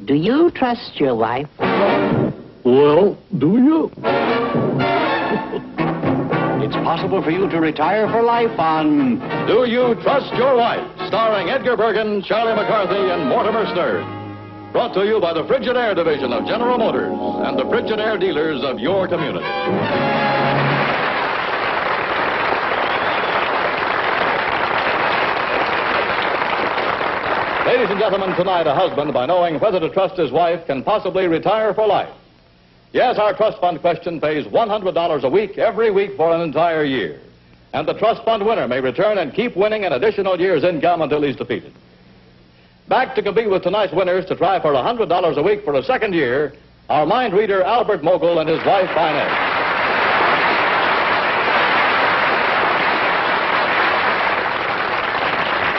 Do you trust your wife? Well, do you? It's possible for you to retire for life on Do You Trust Your Wife? Starring Edgar Bergen, Charlie McCarthy, and Mortimer Stern. Brought to you by the Frigidaire division of General Motors and the Frigidaire dealers of your community. Ladies and gentlemen, tonight a husband, by knowing whether to trust his wife, can possibly retire for life. Yes, our trust fund question pays $100 a week, every week for an entire year. And the trust fund winner may return and keep winning an additional year's income until he's defeated. Back to compete with tonight's winners to try for $100 a week for a second year, our mind reader Albert Mogul and his wife, Inez.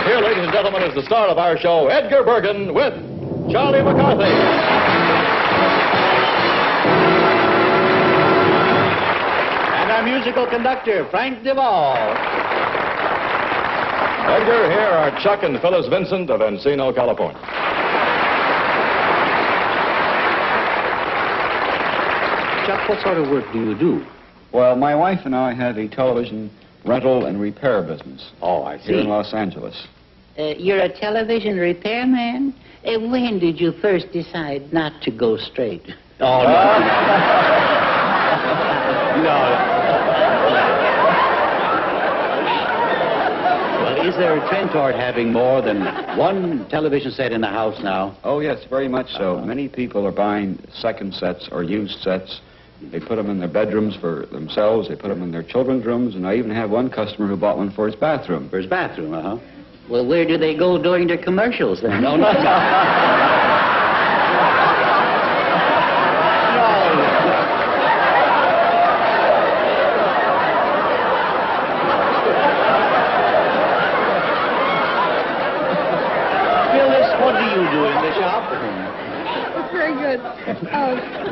Here, ladies and gentlemen, is the star of our show, Edgar Bergen, with Charlie McCarthy. And our musical conductor, Frank Duvall. Edgar, here are Chuck and Phyllis Vincent of Encino, California. Chuck, what sort of work do you do? Well, my wife and I have a television rental and repair business. Oh, I see. Here in Los Angeles. You're a television repairman? When did you first decide not to go straight? Oh, no. No. Well, is there a trend toward having more than one television set in the house now? Oh, yes, very much so. Many people are buying second sets or used sets. They put them in their bedrooms for themselves. They put them in their children's rooms. And I even have one customer who bought one for his bathroom. For his bathroom, uh-huh. Well, where do they go during their commercials then? No, no, no. Phyllis, what do you do in the shop? Very good.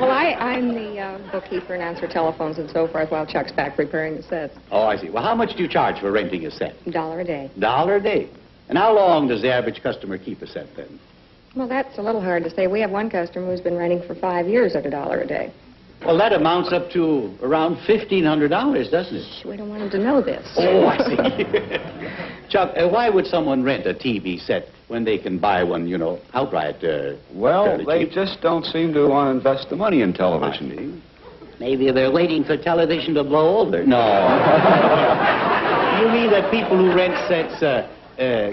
Well, I'm the bookkeeper and answer telephones and so forth while Chuck's back repairing the sets. Oh, I see. Well, how much do you charge for renting a set? $1 a day. $1 a day. And how long does the average customer keep a set then? Well, that's a little hard to say. We have one customer who's been renting for 5 years at $1 a day. Well, that amounts up to around $1,500, doesn't it? Shh, we don't want him to know this. Oh, I see. Chuck, why would someone rent a TV set when they can buy one, you know, outright? Well, fairly they cheap? just don't seem to want to invest the money in television. Maybe they're waiting for television to blow over. No. You mean that people who rent sets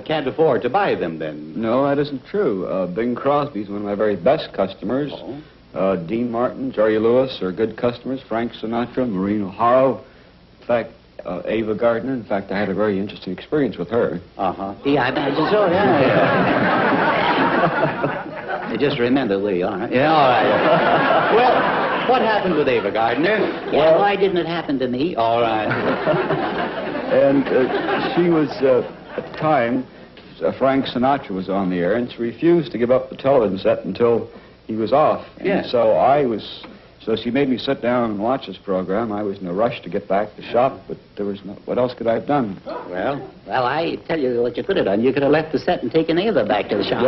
can't afford to buy them then? No, that isn't true. Bing Crosby's one of my very best customers. Oh. Dean Martin, Jerry Lewis are good customers. Frank Sinatra, Maureen O'Hara. In fact, Ava Gardner. In fact, I had a very interesting experience with her. Uh-huh. Yeah, I imagine so, yeah. You just remember where you are. Yeah, all right. Well, what happened with Ava Gardner? Yeah, why didn't it happen to me? All right. And she was, at the time, Frank Sinatra was on the air, and she refused to give up the television set until he was off. And Yeah. so she made me sit down and watch this program. I was in a rush to get back to the shop, but there was no, what else could I have done? Well, I tell you what you could have done. You could have left the set and taken Ava back to the shop.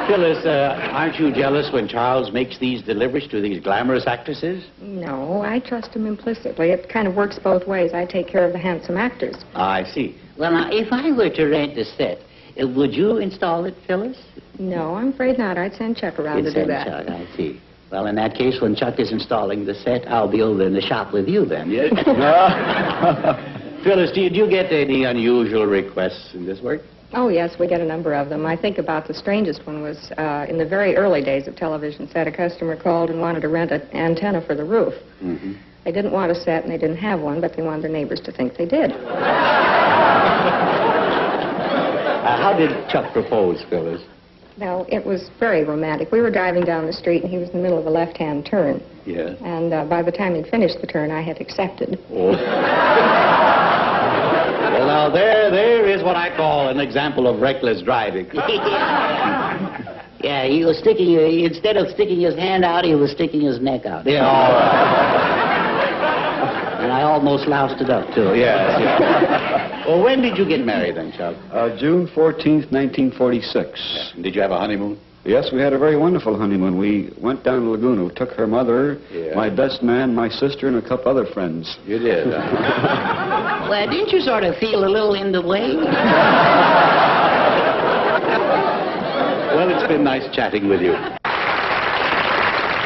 Phyllis, aren't you jealous when Charles makes these deliveries to these glamorous actresses? No, I trust him implicitly. It kind of works both ways. I take care of the handsome actors. I see. Well, now, if I were to rent a set, would you install it, Phyllis? No, I'm afraid not. I'd send Chuck around to do that. Chuck, I see. Well, in that case, when Chuck is installing the set, I'll be over in the shop with you then, yes? Phyllis, do you get any unusual requests in this work? Oh, yes, we get a number of them. I think about the strangest one was in the very early days of television set, a customer called and wanted to rent an antenna for the roof. Mm-hmm. They didn't want a set and they didn't have one, but they wanted their neighbors to think they did. How did Chuck propose, Phyllis? Well, it was very romantic. We were driving down the street and he was in the middle of a left-hand turn. Yeah. And by the time he'd finished the turn, I had accepted. Oh. Well, now, there is what I call an example of reckless driving. Yeah, he was instead of sticking his hand out, he was sticking his neck out. Yeah, all right. And I almost loused it up, too. Yes. Well, when did you get married then, Chuck? June 14th, 1946. Did you have a honeymoon? Yes, we had a very wonderful honeymoon. We went down to Laguna. We took her mother, Yeah. my best man, my sister, and a couple other friends. You did. Well, didn't you sort of feel a little in the way? Well, it's been nice chatting with you.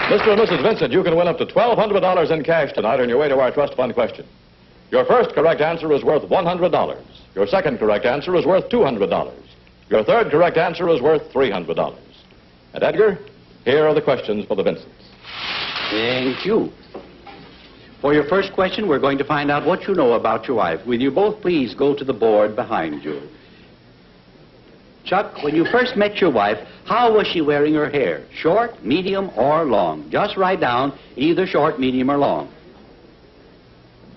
Mr. and Mrs. Vincent, you can win up to $1,200 in cash tonight on your way to our trust fund question. Your first correct answer is worth $100. Your second correct answer is worth $200. Your third correct answer is worth $300. And Edgar, here are the questions for the Vincents. Thank you. For your first question, we're going to find out what you know about your wife. Will you both please go to the board behind you? Chuck, when you first met your wife, how was she wearing her hair? Short, medium, or long? Just write down either short, medium, or long.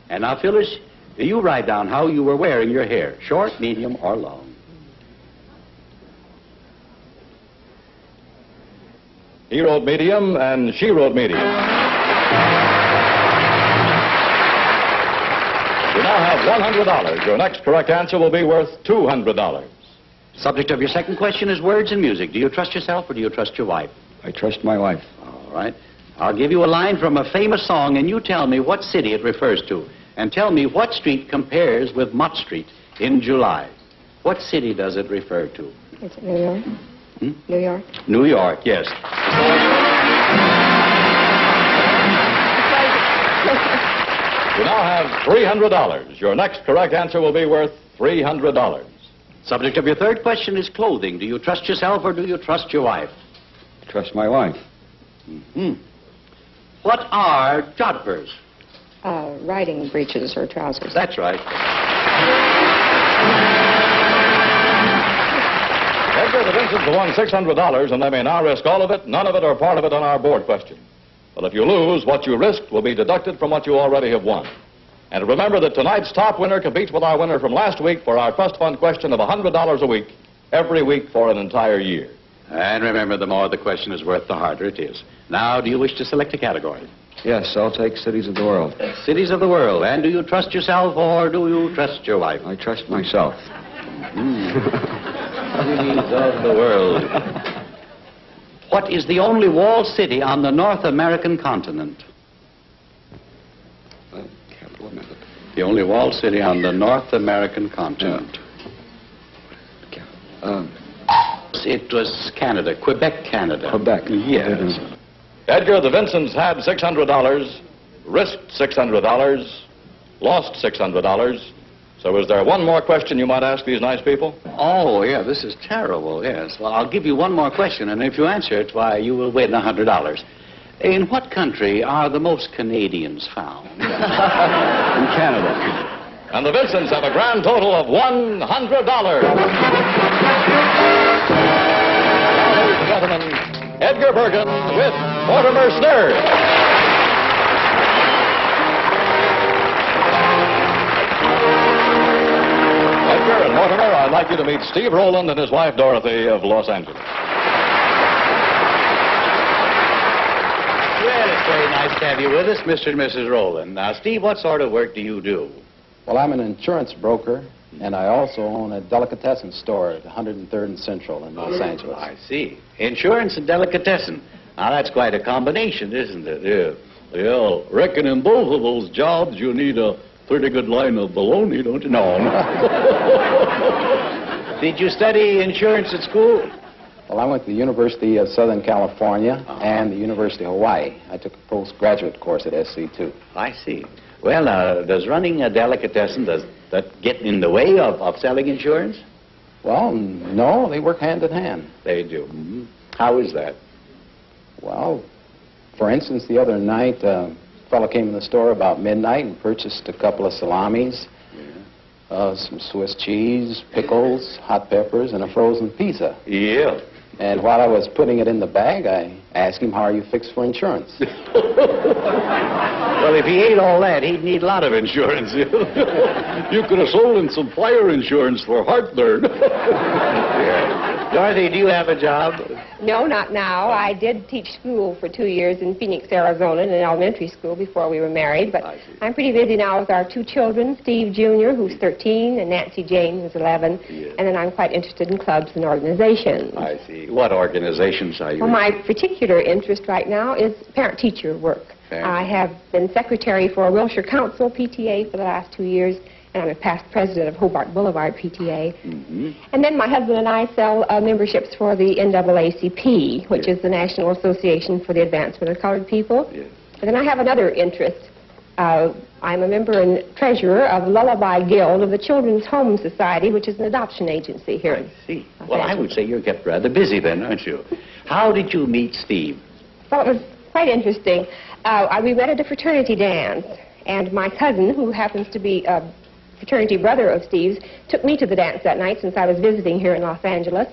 And now, Phyllis, you write down how you were wearing your hair. Short, medium, or long. He wrote medium and she wrote medium. You now have $100. Your next correct answer will be worth $200. Subject of your second question is words and music. Do you trust yourself or do you trust your wife? I trust my wife. All right. I'll give you a line from a famous song, and you tell me what city it refers to. And tell me what street compares with Mott Street in July. What city does it refer to? Is it New York? New York? New York, yes. You now have $300. Your next correct answer will be worth $300. Subject of your third question is clothing. Do you trust yourself or do you trust your wife? I trust my wife. What are jodhpurs? Riding breeches or trousers. That's right. Edgar, the Vincents have won $600, and they may now risk all of it, none of it, or part of it on our board question. But if you lose, what you risked will be deducted from what you already have won. And remember that tonight's top winner competes with our winner from last week for our trust fund question of $100 a week, every week for an entire year. And remember, the more the question is worth, the harder it is. Now, do you wish to select a category? Yes, I'll take cities of the world. Cities of the world. And do you trust yourself or do you trust your wife? I trust myself. Cities of the world. What is the only walled city on the North American continent? Capital of it. The only walled city on the North American continent. It was Canada, Quebec, Canada. Quebec. Yes. Edgar, the Vincents had $600, risked $600, lost $600. So is there one more question you might ask these nice people? Oh, yeah, this is terrible, yes. Well, I'll give you one more question, and if you answer it, why, you will win $100. In what country are the most Canadians found? In Canada. And the Vincents have a grand total of $100. Ladies and gentlemen, Edgar Bergen with Mortimer Snerd. Edgar and Mortimer, I'd like you to meet Steve Rowland and his wife Dorothy of Los Angeles. Well, it's very nice to have you with us, Mr. and Mrs. Rowland. Now, Steve, what sort of work do you do? Well, I'm an insurance broker, and I also own a delicatessen store at 103rd and Central in Los Angeles. I see. Insurance and delicatessen. Now, that's quite a combination, isn't it? Yeah. Yeah, reckon in both of those jobs you need a pretty good line of baloney, don't you? No. Did you study insurance at school? Well, I went to the University of Southern California and the University of Hawaii. I took a postgraduate course at SC, too. I see. Well, does running a delicatessen, does that get in the way of selling insurance? Well, no, they work hand in hand. They do. Mm-hmm. How is that? Well, for instance, the other night, a fellow came in the store about midnight and purchased a couple of salamis, some Swiss cheese, pickles, hot peppers, and a frozen pizza. Yeah. And while I was putting it in the bag, I asked him, how are you fixed for insurance? Well, if he ate all that, he'd need a lot of insurance. You could have sold him some fire insurance for heartburn. Yeah. Dorothy, do you have a job? No, not now. I did teach school for 2 years in Phoenix, Arizona, in an elementary school before we were married. But I'm pretty busy now with our 2 children, Steve Jr., who's 13, and Nancy Jane, who's 11. Yes. And then I'm quite interested in clubs and organizations. I see. What organizations are you Well, in? my particular interest right now is parent-teacher work. I have been secretary for Wilshire Council, PTA, for the last 2 years, and I'm a past president of Hobart Boulevard, PTA. Mm-hmm. And then my husband and I sell memberships for the NAACP, which is the National Association for the Advancement of Colored People. Yes. And then I have another interest. I'm a member and treasurer of Lullaby Guild of the Children's Home Society, which is an adoption agency here. I see. Well, I would say you're kept rather busy then, aren't you? How did you meet Steve? Well, it was quite interesting. We met at a fraternity dance, and my cousin, who happens to be a fraternity brother of Steve's, took me to the dance that night since I was visiting here in Los Angeles.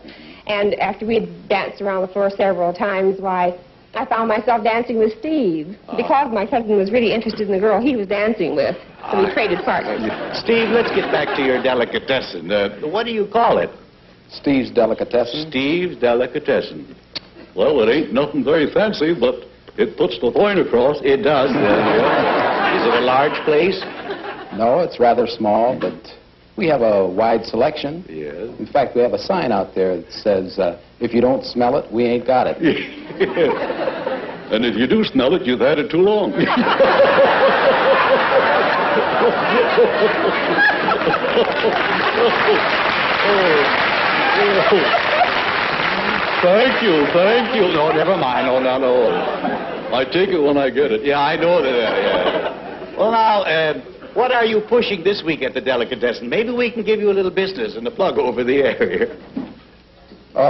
And after we had danced around the floor several times, why, I found myself dancing with Steve because my cousin was really interested in the girl he was dancing with. So we traded partners. Steve, let's get back to your delicatessen. What do you call it? Steve's Delicatessen. Steve's Delicatessen. Well, it ain't nothing very fancy, but it puts the point across. It does. Is it a large place? No, it's rather small, but we have a wide selection. Yes. In fact, we have a sign out there that says, if you don't smell it, we ain't got it. And if you do smell it, you've had it too long. Thank you, thank you. No, never mind. Oh, no. I take it when I get it. Yeah, I know that. Yeah. Well, now, what are you pushing this week at the delicatessen? Maybe we can give you a little business and a plug over the area.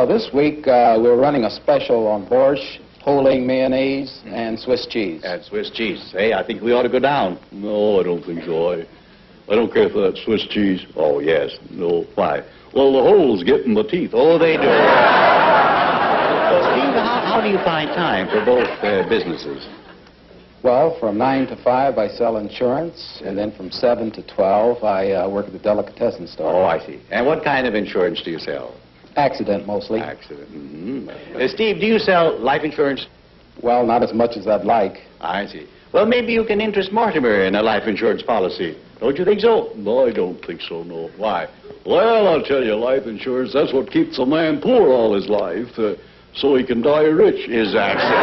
This week, we're running a special on borscht, Holing mayonnaise, and Swiss cheese. And Swiss cheese. Hey, I think we ought to go down. No, I don't think so. I don't care for that Swiss cheese. Oh, yes. No, why? Well, the holes get in the teeth. Oh, they do. Well, Steve, how do you find time for both businesses? Well, from 9 to 5, I sell insurance, and then from 7 to 12, I work at the delicatessen store. Oh, I see. And what kind of insurance do you sell? Accident, mostly. Accident. Mm-hmm. Steve, do you sell life insurance? Well, not as much as I'd like. I see. Well, maybe you can interest Mortimer in a life insurance policy. Don't you think so? No, I don't think so, no. Why? Well, I'll tell you, life insurance, that's what keeps a man poor all his life, so he can die rich. Is that so?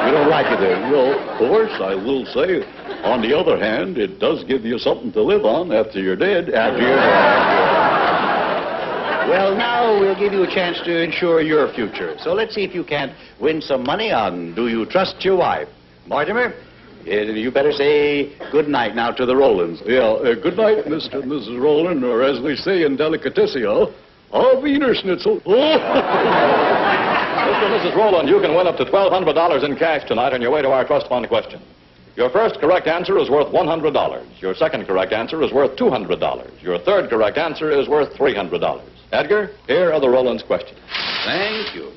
You don't like it, then? Well, of course, I will say. On the other hand, it does give you something to live on after you're dead. After you're dead. Well, now we'll give you a chance to insure your future. So let's see if you can't win some money on Do You Trust Your Wife? Mortimer, you better say good night now to the Rolands. Yeah, good night, Mr. and Mrs. Rowland, or as we say in Delicatessen, auf Wiener Schnitzel. Mr. and Mrs. Rowland, you can win up to $1,200 in cash tonight on your way to our trust fund question. Your first correct answer is worth $100. Your second correct answer is worth $200. Your third correct answer is worth $300. Edgar, here are the Rowlands questions. Thank you.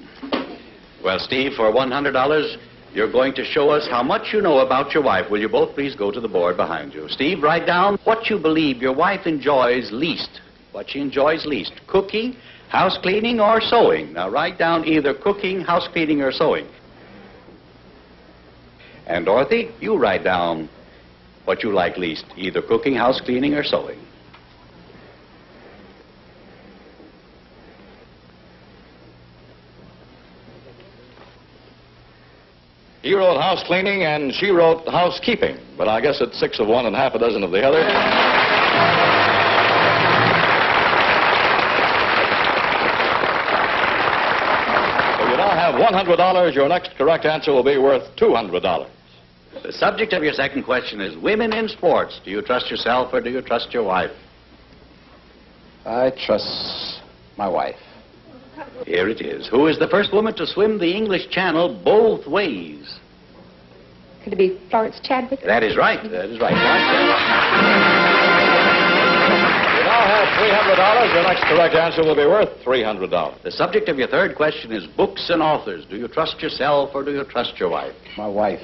Well, Steve, for $100, you're going to show us how much you know about your wife. Will you both please go to the board behind you? Steve, write down what you believe your wife enjoys least. What she enjoys least. Cooking, house cleaning, or sewing. Now, write down either cooking, house cleaning, or sewing. And Dorothy, you write down what you like least. Either cooking, house cleaning, or sewing. He wrote house cleaning and she wrote housekeeping, but I guess it's 6 of one and half a dozen of the other. So you now have $100. Your next correct answer will be worth $200. The subject of your second question is women in sports. Do you trust yourself or do you trust your wife? I trust my wife. Here it is. Who is the first woman to swim the English Channel both ways? Could it be Florence Chadwick? That is right. That is right. You now have $300. Your next correct answer will be worth $300. The subject of your third question is books and authors. Do you trust yourself or do you trust your wife? My wife.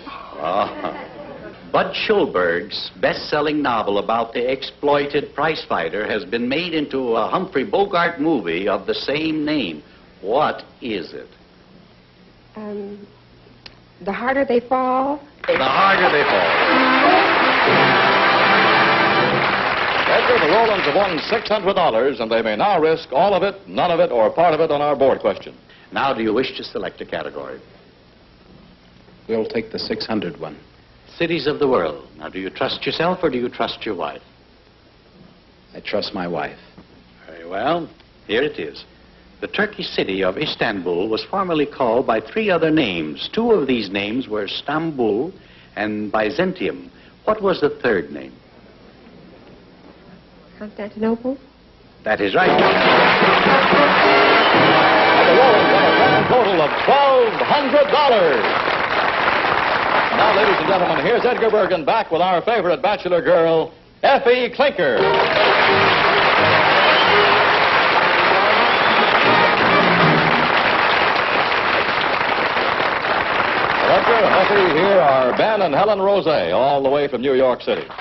Bud Schulberg's best-selling novel about the exploited prizefighter has been made into a Humphrey Bogart movie of the same name. What is it? The harder they fall. The harder they fall. Edgar, the Rowlands have won $600, and they may now risk all of it, none of it, or part of it on our board question. Now, do you wish to select a category? We'll take the 600 one. Cities of the world. Now, do you trust yourself or do you trust your wife? I trust my wife. Very well. Here it is. The Turkish city of Istanbul was formerly called by 3 other names. 2 of these names were Stambul and Byzantium. What was the third name? Constantinople. That is right. And the Rowlands have a grand total of $1,200. Now, ladies and gentlemen, here's Edgar Bergen back with our favorite bachelor girl, Effie Clinker. Edgar, Effie, here are Ben and Helen Rose, all the way from New York City. Good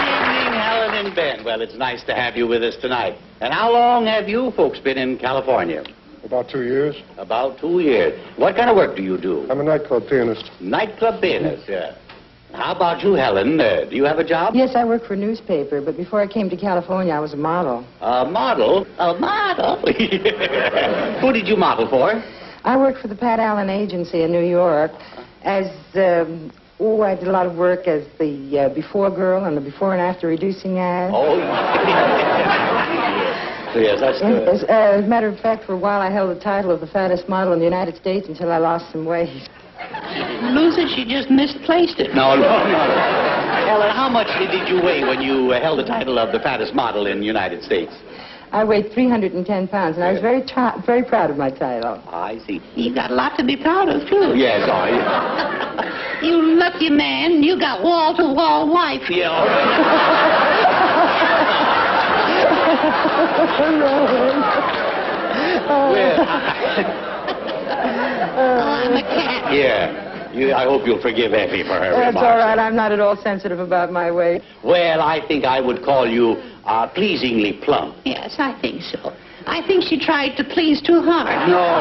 evening, Helen and Ben. Well, it's nice to have you with us tonight. And how long have you folks been in California? About 2 years. About 2 years. What kind of work do you do? I'm a nightclub pianist. Nightclub pianist, yeah. How about you, Helen? Do you have a job? Yes, I work for a newspaper, but before I came to California, I was a model. A model? A model? Who did you model for? I worked for the Pat Allen Agency in New York as, I did a lot of work as the before girl and the before and after reducing ad. Oh, yes, that's good. As a matter of fact, for a while, I held the title of the fattest model in the United States until I lost some weight. Lose it, she just misplaced it. No. Helen, how much did you weigh when you held the title of the fattest model in the United States? I weighed 310 pounds, and I was very proud of my title. I see. You got a lot to be proud of, too. Yes, I... You lucky man, you got wall-to-wall wife. Yeah. I'm a cat. Yeah. I hope you'll forgive Effie for her That's remarks. all right. I'm not at all sensitive about my weight. Well, I think I would call you pleasingly plump. Yes, I think so. I think she tried to please too hard. No.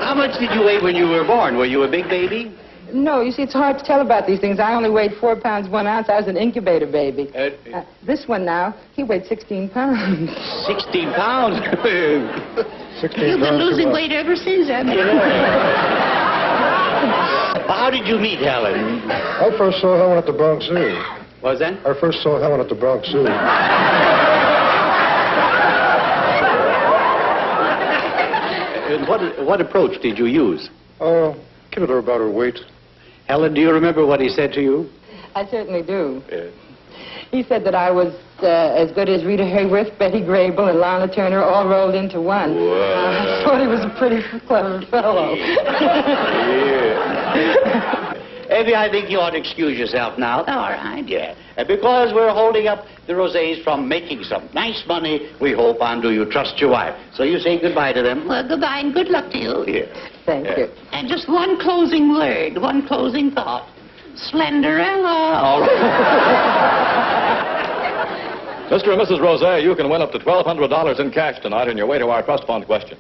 How much did you weigh when you were born? Were you a big baby? No, you see, it's hard to tell about these things. I only weighed 4 pounds 1 ounce. I was an incubator baby. This one now, he weighed 16 pounds. 16 pounds? 16 You've been pounds losing too weight ever since, haven't you? How did you meet Helen? I first saw Helen at the Bronx Zoo. What was that? I first saw Helen at the Bronx Zoo. And what approach did you use? Kidded her about her weight. Helen, do you remember what he said to you? I certainly do. He said that I was as good as Rita Hayworth, Betty Grable, and Lana Turner all rolled into one. I thought he was a pretty clever fellow. Effie, I think you ought to excuse yourself now. All right. Yeah. Because we're holding up the Rosés from making some nice money, we hope, on Do You Trust Your Wife? So you say goodbye to them. Well, goodbye and good luck to you. Yeah. Thank you. And just one closing word, one closing thought. Slenderella. All right. Mr. and Mrs. Rose, you can win up to $1,200 in cash tonight on your way to our trust fund question.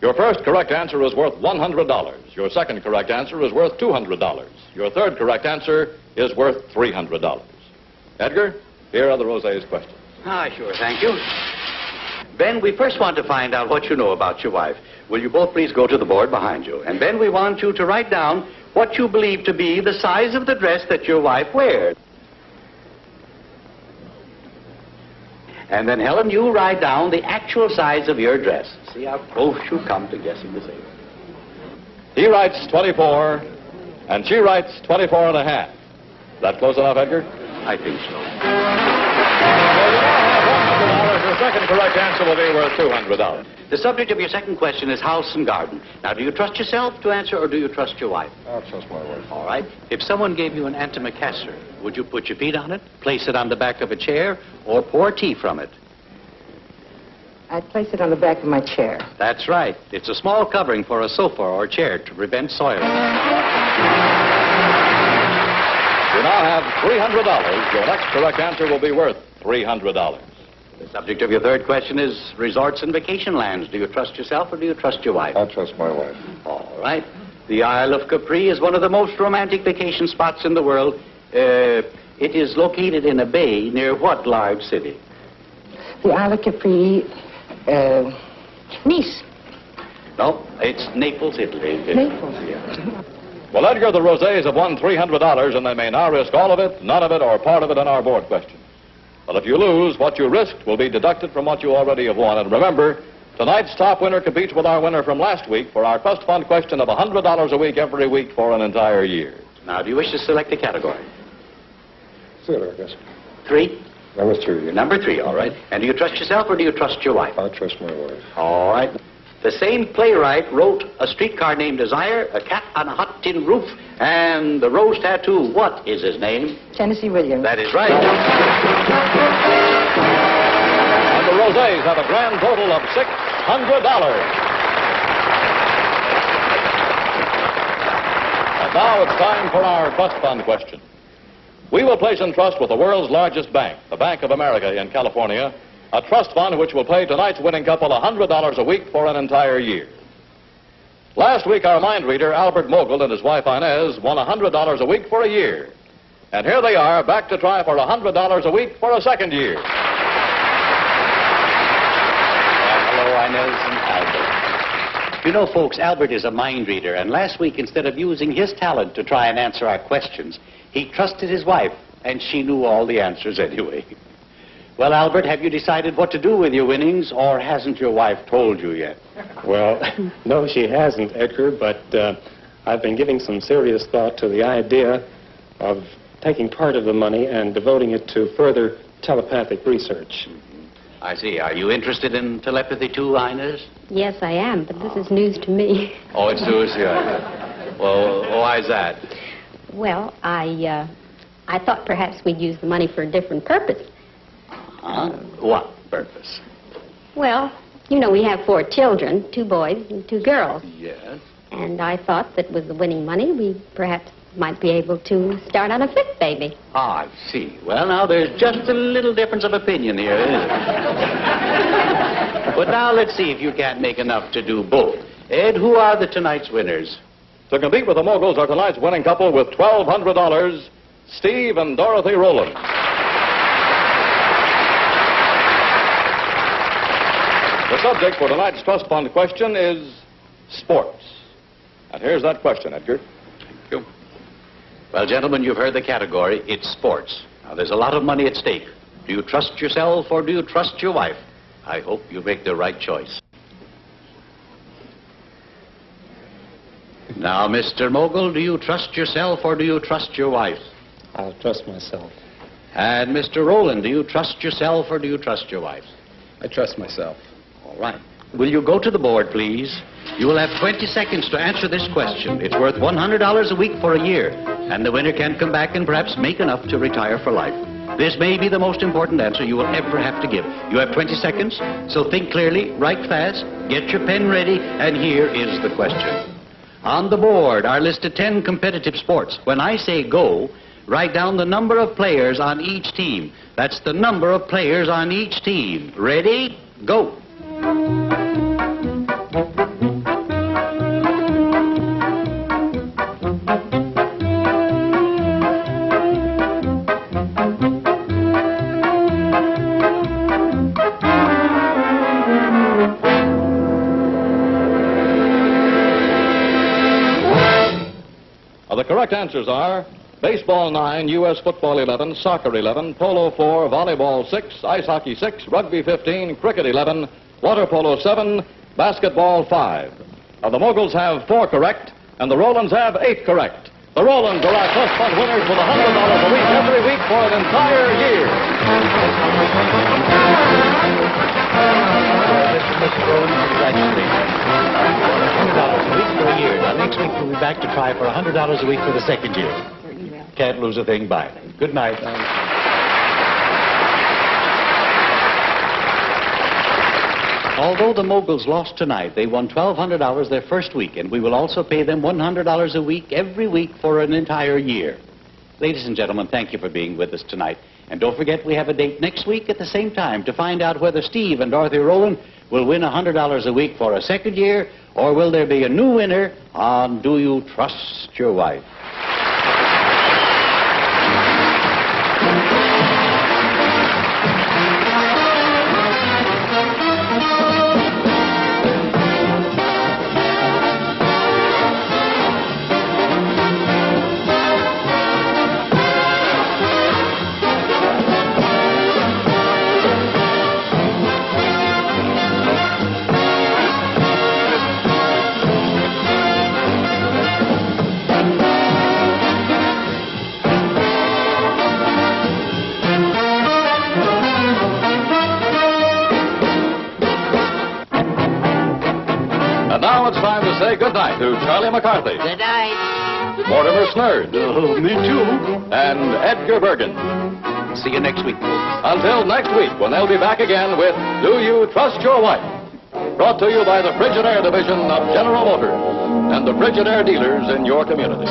Your first correct answer is worth $100. Your second correct answer is worth $200. Your third correct answer is worth $300. Edgar, here are the Rose's questions. Sure, thank you. Ben, we first want to find out what you know about your wife. Will you both please go to the board behind you? And Ben, we want you to write down what you believe to be the size of the dress that your wife wears. And then, Helen, you write down the actual size of your dress. See how close you come to guessing the same. He writes 24, and she writes 24 and a half. Is that close enough, Edgar? I think so. Your second correct answer will be worth $200. The subject of your second question is house and garden. Now, do you trust yourself to answer, or do you trust your wife? I'll trust my wife. All right. If someone gave you an antimacassar, would you put your feet on it, place it on the back of a chair, or pour tea from it? I'd place it on the back of my chair. That's right. It's a small covering for a sofa or chair to prevent soiling. You now now have $300. Your next correct answer will be worth $300. The subject of your third question is resorts and vacation lands. Do you trust yourself or do you trust your wife? I trust my wife. All right. The Isle of Capri is one of the most romantic vacation spots in the world. It is located in a bay near what large city? The Isle of Capri, Nice. No, it's Naples, Italy. Naples. Yeah. Well, Edgar, the Rosés have won $300, and they may now risk all of it, none of it, or part of it in our board question. But if you lose, what you risked will be deducted from what you already have won. And remember, tonight's top winner competes with our winner from last week for our trust fund question of $100 a week every week for an entire year. Now, do you wish to select a category? Theater, I guess. 3? Number 3. Yeah. Number 3, all right. And do you trust yourself or do you trust your wife? I trust my wife. All right. The same playwright wrote A Streetcar Named Desire, A Cat on a Hot Tin Roof, and The Rose Tattoo. What is his name? Tennessee Williams. That is right. And the Rosés have a grand total of $600. And now it's time for our trust fund question. We will place in trust with the world's largest bank, the Bank of America in California, a trust fund which will pay tonight's winning couple $100 a week for an entire year. Last week, our mind reader, Albert Mogul, and his wife Inez won $100 a week for a year. And here they are, back to try for $100 a week for a second year. Hello, Inez and Albert. You know, folks, Albert is a mind reader, and last week, instead of using his talent to try and answer our questions, he trusted his wife, and she knew all the answers anyway. Well, Albert, have you decided what to do with your winnings, or hasn't your wife told you yet? Well, no, she hasn't, Edgar, but I've been giving some serious thought to the idea of taking part of the money and devoting it to further telepathic research. I see. Are you interested in telepathy too, Inez? Yes, I am, but this is news to me. Oh, it's news, yeah. Well, why is that? Well, I thought perhaps we'd use the money for a different purpose. Huh? What purpose? Well, you know, we have 4 children, 2 boys and 2 girls. Yes. And I thought that with the winning money, we perhaps might be able to start on a 5th baby. Ah, I see. Well, now, there's just a little difference of opinion here, isn't it? But now, let's see if you can't make enough to do both. Ed, who are the tonight's winners? To compete with the Moguls are tonight's winning couple with $1,200, Steve and Dorothy Rowland. The subject for tonight's trust fund question is sports. And here's that question, Edgar. Thank you. Well, gentlemen, you've heard the category. It's sports. Now, there's a lot of money at stake. Do you trust yourself or do you trust your wife? I hope you make the right choice. Now, Mr. Mogul, do you trust yourself or do you trust your wife? I'll trust myself. And Mr. Rowland, do you trust yourself or do you trust your wife? I trust myself. All right. Will you go to the board, please? You will have 20 seconds to answer this question. It's worth $100 a week for a year, and the winner can come back and perhaps make enough to retire for life. This may be the most important answer you will ever have to give. You have 20 seconds, so think clearly, write fast, get your pen ready, and here is the question. On the board are listed 10 competitive sports. When I say go, write down the number of players on each team. That's the number of players on each team. Ready? Go. The correct answers are baseball 9, U.S. football 11, soccer 11, polo 4, volleyball 6, ice hockey 6, rugby 15, cricket 11, water polo 7, basketball 5. Now, the Moguls have 4 correct, and the Rowlands have 8 correct. The Rowlands are our trust fund winners with $100 a week every week for an entire year. Mr. Rowland, congratulations. $100 a week for a year. Now, next week we'll be back to try for $100 a week for the second year. Can't lose a thing. Bye. Good night. Although the Moguls lost tonight, they won $1,200 their first week, and we will also pay them $100 a week every week for an entire year. Ladies and gentlemen, thank you for being with us tonight. And don't forget, we have a date next week at the same time to find out whether Steve and Dorothy Rowland will win $100 a week for a second year, or will there be a new winner on Do You Trust Your Wife? And now it's time to say goodnight to Charlie McCarthy, Good night. Mortimer Snerd, Me too. and Edgar Bergen. See you next week, folks. Until next week, when they'll be back again with Do You Trust Your Wife? Brought to you by the Frigidaire Division of General Motors and the Frigidaire dealers in your community.